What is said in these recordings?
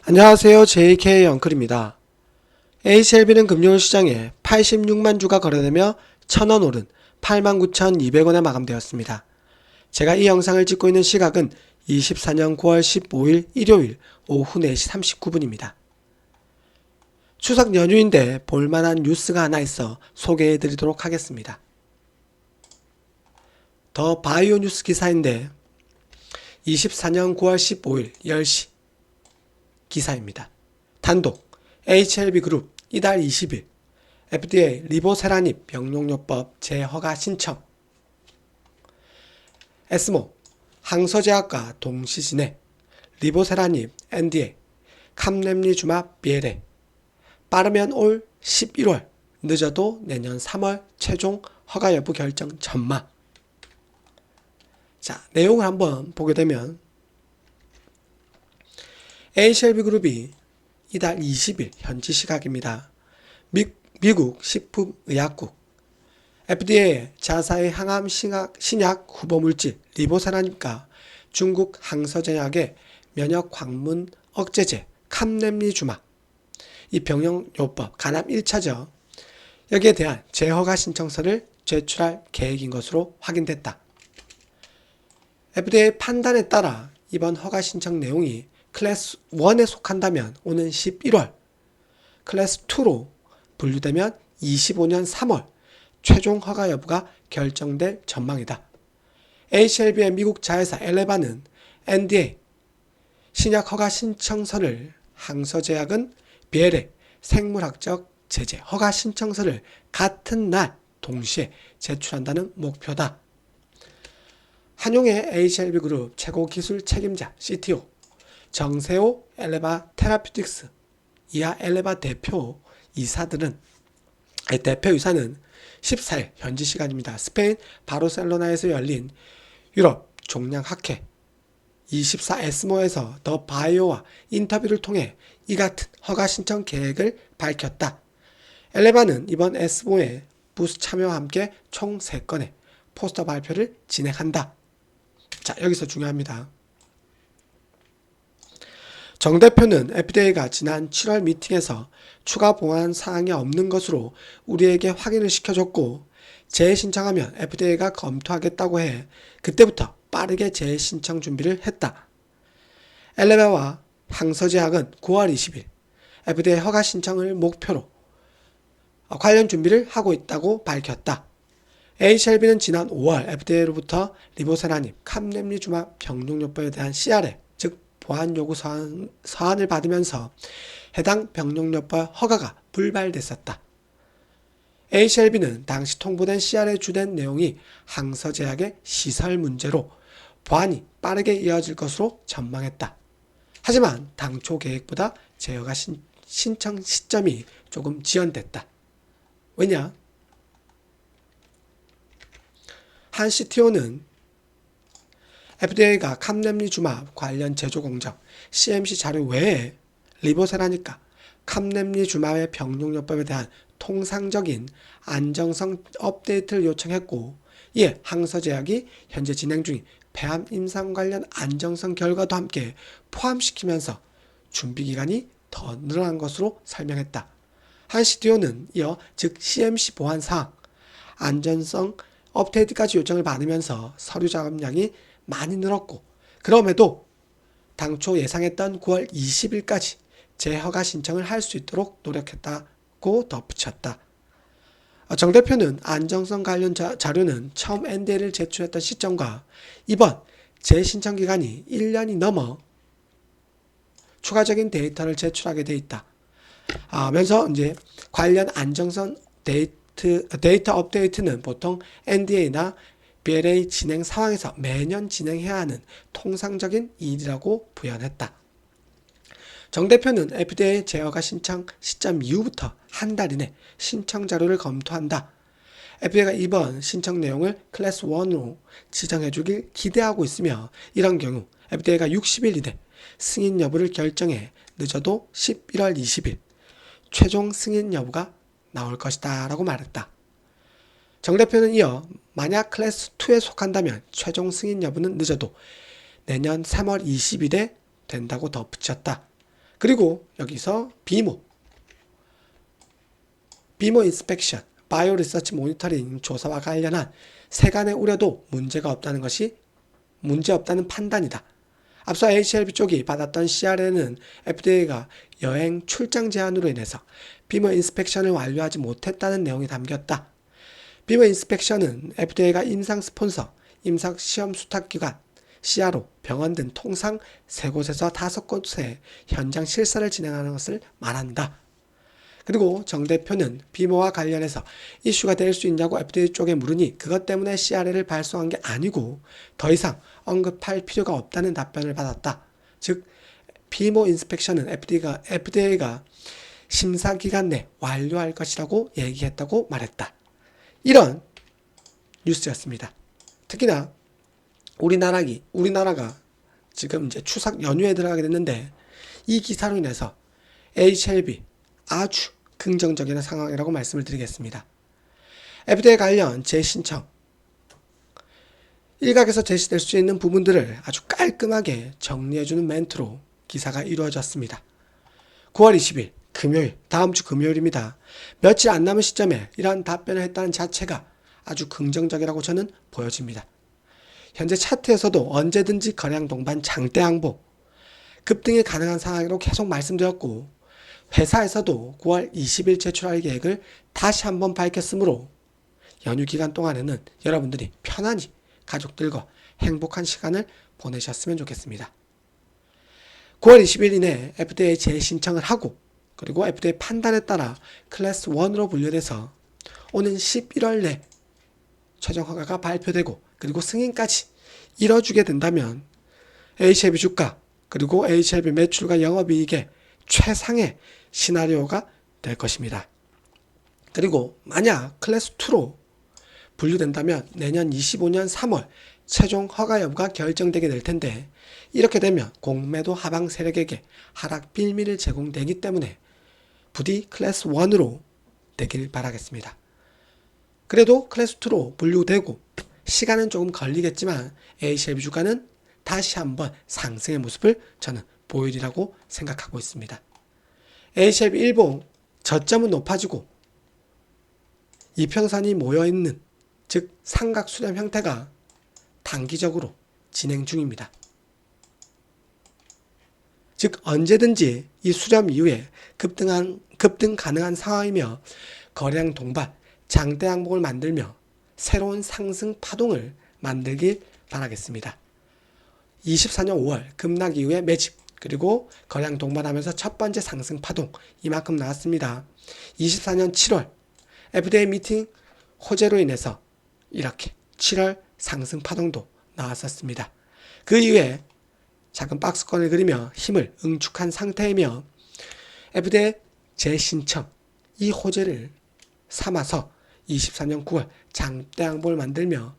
안녕하세요. JK 엉클입니다. HLB는 금요일 시장에 86만 주가 거래되며 1000원 오른 89,200원에 마감되었습니다. 제가 이 영상을 찍고 있는 시각은 24년 9월 15일 일요일 오후 4시 39분입니다. 추석 연휴인데 볼만한 뉴스가 하나 있어 소개해드리도록 하겠습니다. 더 바이오 뉴스 기사인데 24년 9월 15일 10시 기사입니다. 단독 HLB그룹 이달 20일 FDA 리보세라닙 병용요법 재허가 신청. 에스모 항서제약과 동시진행 리보세라닙 NDA 캄렘리주맙 비엘에 빠르면 올 11월 늦어도 내년 3월 최종 허가 여부 결정 전망. 자, 내용을 한번 보게 되면 HLB그룹이 이달 20일 현지 시각입니다. 미국 식품의약국 FDA의 자사의 항암 신약 후보물질 리보세라닙과 중국 항서제약의 면역 광문 억제제 캄렘리주맙 이 병용요법 간암 1차죠. 여기에 대한 재허가 신청서를 제출할 계획인 것으로 확인됐다. FDA 판단에 따라 이번 허가 신청 내용이 클래스 1에 속한다면 오는 11월, 클래스 2로 분류되면 25년 3월 최종 허가 여부가 결정될 전망이다. HLB의 미국 자회사 엘레바는 NDA 신약 허가 신청서를, 항서제약은 비엘의 생물학적 제재 허가 신청서를 같은 날 동시에 제출한다는 목표다. 한용의 HLB그룹 최고 기술 책임자 CTO 정세호 엘레바 테라퓨틱스 이하 엘레바 대표 이사는 14일 현지 시간입니다. 스페인 바르셀로나에서 열린 유럽 종량학회 24 에스모에서 더 바이오와 인터뷰를 통해 이 같은 허가 신청 계획을 밝혔다. 엘레바는 이번 에스모에 부스 참여와 함께 총 3건의 포스터 발표를 진행한다. 자, 여기서 중요합니다. 정 대표는 FDA가 지난 7월 미팅에서 추가 보완 사항이 없는 것으로 우리에게 확인을 시켜줬고 재신청하면 FDA가 검토하겠다고 해 그때부터 빠르게 재신청 준비를 했다. 엘레바와 항서제약은 9월 20일 FDA 허가 신청을 목표로 관련 준비를 하고 있다고 밝혔다. HLB는 지난 5월 FDA로부터 리보세라닙 캄렘리주맙 병용요법에 대한 CRL 즉 보안 요구 서한을 받으면서 해당 병용요법 허가가 불발됐었다. HLB는 당시 통보된 CR에 주된 내용이 항서제약의 시설 문제로 보안이 빠르게 이어질 것으로 전망했다. 하지만 당초 계획보다 재허가 신청 시점이 조금 지연됐다. 왜냐? 한 CTO는 FDA가 캄렘리주맙 관련 제조 공정 CMC 자료 외에 리보세라닙과 캄렘리주맙의 병용요법에 대한 통상적인 안정성 업데이트를 요청했고 이에 항서제약이 현재 진행 중인 폐암 임상 관련 안정성 결과도 함께 포함시키면서 준비기간이 더 늘어난 것으로 설명했다. 한 CTO는 이어 즉 CMC 보안 사항, 안전성 업데이트까지 요청을 받으면서 서류 작업량이 많이 늘었고 그럼에도 당초 예상했던 9월 20일까지 재허가 신청을 할 수 있도록 노력했다고 덧붙였다. 정 대표는 안정성 관련 자료는 처음 NDA를 제출했던 시점과 이번 재신청 기간이 1년이 넘어 추가적인 데이터를 제출하게 돼 있다. 하면서 이제 관련 안정성 데이터 업데이트는 보통 NDA나 BLA 진행 상황에서 매년 진행해야 하는 통상적인 일이라고 부연했다. 정 대표는 FDA 재허가 신청 시점 이후부터 한 달 이내 신청 자료를 검토한다. FDA가 이번 신청 내용을 클래스 1으로 지정해주길 기대하고 있으며 이런 경우 FDA가 60일 이내 승인 여부를 결정해 늦어도 11월 20일 최종 승인 여부가 나올 것이다 라고 말했다. 정 대표는 이어 만약 클래스 2에 속한다면 최종 승인 여부는 늦어도 내년 3월 20일에 된다고 덧붙였다. 그리고 여기서 비모 인스펙션, 바이오 리서치 모니터링 조사와 관련한 세간의 우려도 문제 없다는 판단이다. 앞서 HLB 쪽이 받았던 CR에는 FDA가 여행 출장 제한으로 인해서 비모 인스펙션을 완료하지 못했다는 내용이 담겼다. 비모 인스펙션은 FDA가 임상 스폰서, 임상 시험 수탁기관, CRO, 병원 등 통상 3곳에서 5곳의 현장 실사를 진행하는 것을 말한다. 그리고 정 대표는 비모와 관련해서 이슈가 될 수 있냐고 FDA 쪽에 물으니 그것 때문에 CRL을 발송한 게 아니고 더 이상 언급할 필요가 없다는 답변을 받았다. 즉, 비모 인스펙션은 FDA가 심사기간 내 완료할 것이라고 얘기했다고 말했다. 이런 뉴스였습니다. 특히나 우리나라가 지금 이제 추석 연휴에 들어가게 됐는데 이 기사로 인해서 HLB 아주 긍정적인 상황이라고 말씀을 드리겠습니다. FDA 관련 재신청, 일각에서 제시될 수 있는 부분들을 아주 깔끔하게 정리해주는 멘트로 기사가 이루어졌습니다. 9월 20일 금요일, 다음 주 금요일입니다. 며칠 안 남은 시점에 이러한 답변을 했다는 자체가 아주 긍정적이라고 저는 보여집니다. 현재 차트에서도 언제든지 거래량 동반 장대 항복, 급등이 가능한 상황으로 계속 말씀드렸고 회사에서도 9월 20일 제출할 계획을 다시 한번 밝혔으므로 연휴 기간 동안에는 여러분들이 편안히 가족들과 행복한 시간을 보내셨으면 좋겠습니다. 9월 20일 이내 FDA 재신청을 하고 그리고 FDA 판단에 따라 클래스 1으로 분류돼서 오는 11월 내 최종 허가가 발표되고 그리고 승인까지 이뤄주게 된다면 HLB 주가 그리고 HLB 매출과 영업이익의 최상의 시나리오가 될 것입니다. 그리고 만약 클래스 2로 분류된다면 내년 25년 3월 최종 허가 여부가 결정되게 될 텐데 이렇게 되면 공매도 하방 세력에게 하락 빌미를 제공되기 때문에 부디 클래스 1으로 되길 바라겠습니다. 그래도 클래스 2로 분류되고 시간은 조금 걸리겠지만 HLB 주가는 다시 한번 상승의 모습을 저는 보이리라고 생각하고 있습니다. HLB 일봉 저점은 높아지고 이평선이 모여있는 즉 삼각 수렴 형태가 단기적으로 진행 중입니다. 즉 언제든지 이 수렴 이후에 급등 가능한 상황이며 거래량 동반, 장대 항목을 만들며 새로운 상승 파동을 만들길 바라겠습니다. 24년 5월 급락 이후에 매집 그리고 거래량 동반하면서 첫 번째 상승 파동 이만큼 나왔습니다. 24년 7월 FDA 미팅 호재로 인해서 이렇게 7월 상승 파동도 나왔었습니다. 그 이후에 작은 박스권을 그리며 힘을 응축한 상태이며 FDA 재신청 이 호재를 삼아서 24년 9월 장대 항복을 만들며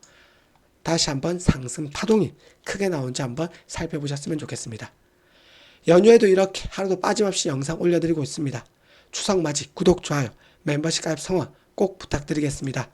다시 한번 상승 파동이 크게 나온지 한번 살펴보셨으면 좋겠습니다. 연휴에도 이렇게 하루도 빠짐없이 영상 올려드리고 있습니다. 추석 맞이 구독, 좋아요, 멤버십 가입 성원 꼭 부탁드리겠습니다.